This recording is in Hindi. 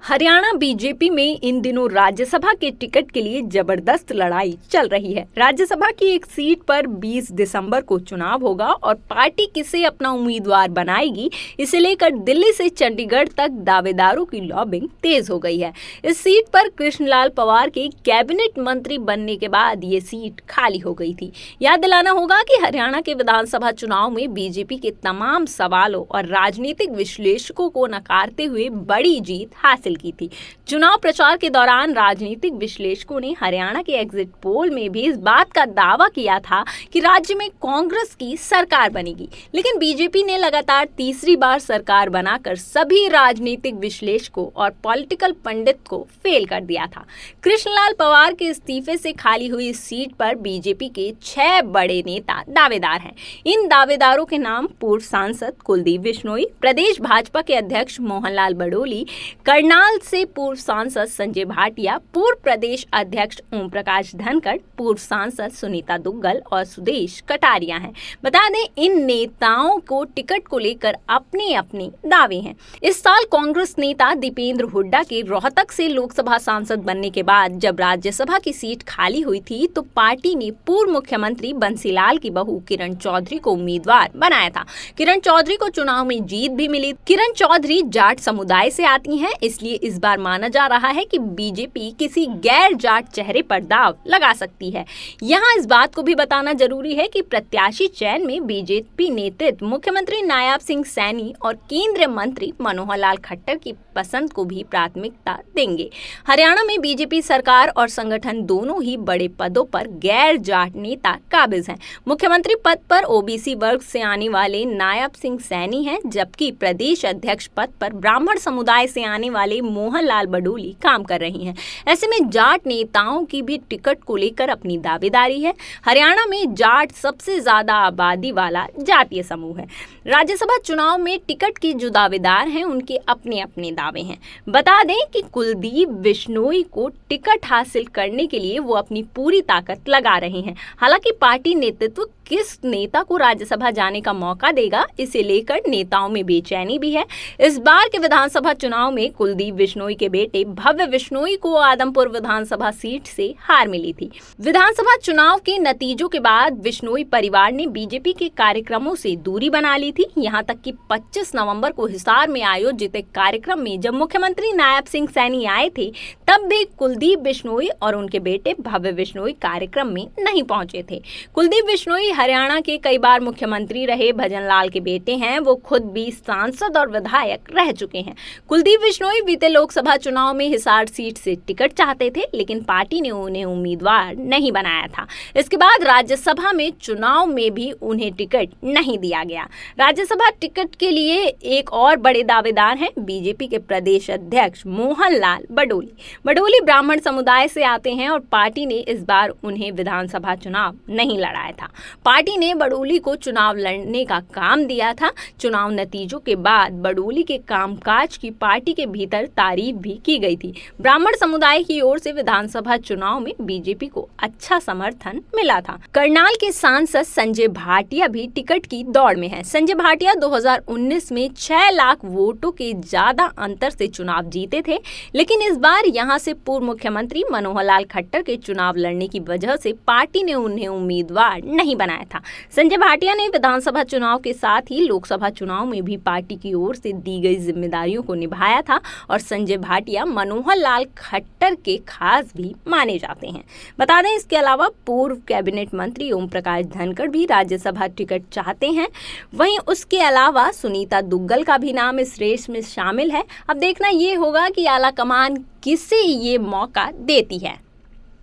हरियाणा बीजेपी में इन दिनों राज्यसभा के टिकट के लिए जबरदस्त लड़ाई चल रही है। राज्यसभा की एक सीट पर 20 दिसंबर को चुनाव होगा और पार्टी किसे अपना उम्मीदवार बनाएगी, इसे लेकर दिल्ली से चंडीगढ़ तक दावेदारों की लॉबिंग तेज हो गई है। इस सीट पर कृष्णलाल पवार के कैबिनेट मंत्री बनने के बाद ये सीट खाली हो गई थी। याद दिलाना होगा कि हरियाणा के विधानसभा चुनाव में बीजेपी के तमाम सवालों और राजनीतिक विश्लेषकों को नकारते हुए बड़ी जीत हासिल की थी। चुनाव प्रचार के दौरान राजनीतिक विश्लेषकों ने हरियाणा के एग्जिट पोल में भी इस बात का दावा किया था कि राज्य में कांग्रेस की सरकार बनेगी, लेकिन बीजेपी ने लगातार तीसरी बार सरकार बनाकर सभी राजनीतिक विश्लेषकों और पॉलिटिकल पंडित को फेल कर दिया था। कृष्णलाल पवार के इस्तीफे से खाली हुई इस सीट पर बीजेपी के 6 बड़े नेता दावेदार हैं। इन दावेदारों के नाम पूर्व सांसद कुलदीप बिश्नोई, प्रदेश भाजपा के अध्यक्ष मोहनलाल बडोली, करनाल से पूर्व सांसद संजय भाटिया, पूर्व प्रदेश अध्यक्ष ओम प्रकाश धनखड़, पूर्व सांसद सुनीता दुग्गल और सुदेश कटारिया हैं। बता दें, इन नेताओं को टिकट को लेकर अपने अपने दावे हैं। इस साल कांग्रेस नेता दीपेंद्र हुड्डा के रोहतक से लोकसभा सांसद बनने के बाद जब राज्यसभा की सीट खाली हुई थी तो पार्टी ने पूर्व मुख्यमंत्री बंसीलाल की बहू किरण चौधरी को उम्मीदवार बनाया था। किरण चौधरी को चुनाव में जीत भी मिली। किरण चौधरी जाट समुदाय से आती हैं, इसलिए इस बार माना जा रहा है कि बीजेपी किसी गैर जाट चेहरे पर दाव लगा सकती है। यहाँ इस बात को भी बताना जरूरी है कि प्रत्याशी चयन में बीजेपी नेतृत्व मुख्यमंत्री नायब सिंह सैनी और केंद्रीय मंत्री मनोहर लाल खट्टर की पसंद को भी प्राथमिकता देंगे। हरियाणा में बीजेपी सरकार और संगठन दोनों ही बड़े पदों पर गैर जाट नेता काबिज हैं। मुख्यमंत्री पद पर ओबीसी वर्ग से आने वाले नायब सिंह सैनी हैं, जबकि प्रदेश अध्यक्ष पद पर ब्राह्मण समुदाय से आने वाले मोहन लाल बडोली काम कर रही हैं। ऐसे में जाट नेताओं की भी टिकट को लेकर अपनी दावेदारी है। हरियाणा में जाट सबसे ज्यादा आबादी वाला जातीय समूह है। राज्यसभा चुनाव में टिकट के जो दावेदार हैं उनके अपने अपने दावे हैं। बता दें कि कुलदीप बिश्नोई को टिकट हासिल करने के लिए वो अपनी पूरी ताकत लगा रहे हैं। हालांकि पार्टी नेतृत्व किस नेता को राज्यसभा जाने का मौका देगा, इसे लेकर नेताओं में बेचैनी भी है। इस बार के विधानसभा चुनाव में कुलदीप बिश्नोई के बेटे भव्य बिश्नोई को आदमपुर विधानसभा सीट से हार मिली थी। विधानसभा चुनाव के नतीजों के बाद बिश्नोई परिवार ने बीजेपी के कार्यक्रमों से दूरी बना ली थी। यहां तक कि 25 नवंबर को हिसार में आयोजित एक कार्यक्रम में जब मुख्यमंत्री नायब सिंह सैनी आए थे, तब भी कुलदीप बिश्नोई और उनके बेटे भव्य बिश्नोई कार्यक्रम में नहीं पहुंचे थे। कुलदीप बिश्नोई हरियाणा के कई बार मुख्यमंत्री रहे भजन लाल के बेटे हैं। वो खुद भी सांसद और विधायक रह चुके हैं। कुलदीप बिश्नोई बीते लोकसभा चुनाव में हिसार सीट से टिकट चाहते थे, लेकिन पार्टी ने उन्हें उम्मीदवार नहीं बनाया था। इसके बाद राज्यसभा में चुनाव में भी उन्हें टिकट नहीं दिया गया। राज्यसभा टिकट के लिए एक और बड़े दावेदार हैं बीजेपी के प्रदेश अध्यक्ष मोहन लाल बडोली। बडोली ब्राह्मण समुदाय से आते हैं और पार्टी ने इस बार उन्हें विधानसभा चुनाव नहीं लड़ाया था। पार्टी ने बडोली को चुनाव लड़ने का काम दिया था। चुनाव नतीजों के बाद बडोली के कामकाज की पार्टी के भीतर तारीफ भी की गई थी। ब्राह्मण समुदाय की ओर से विधानसभा चुनाव में बीजेपी को अच्छा समर्थन मिला था। करनाल के सांसद संजय भाटिया भी टिकट की दौड़ में हैं। संजय भाटिया 2019 में 6 लाख वोटों के ज्यादा अंतर से चुनाव जीते थे, लेकिन इस बार यहां से पूर्व मुख्यमंत्री मनोहर लाल खट्टर के चुनाव लड़ने की वजह से पार्टी ने उन्हें उम्मीदवार नहीं बनाया था। संजय भाटिया ने विधानसभा चुनाव के साथ ही लोकसभा चुनाव में भी पार्टी की ओर से दी गई जिम्मेदारियों को निभाया था और संजय भाटिया मनोहर लाल खट्टर के खास भी माने जाते हैं। बता दें, इसके अलावा पूर्व कैबिनेट मंत्री ओम प्रकाश धनखड़ भी राज्यसभा टिकट चाहते हैं। वहीं उसके अलावा सुनीता दुग्गल का भी नाम इस रेस में शामिल है। अब देखना ये होगा कि आला कमान किसे ये मौका देती है।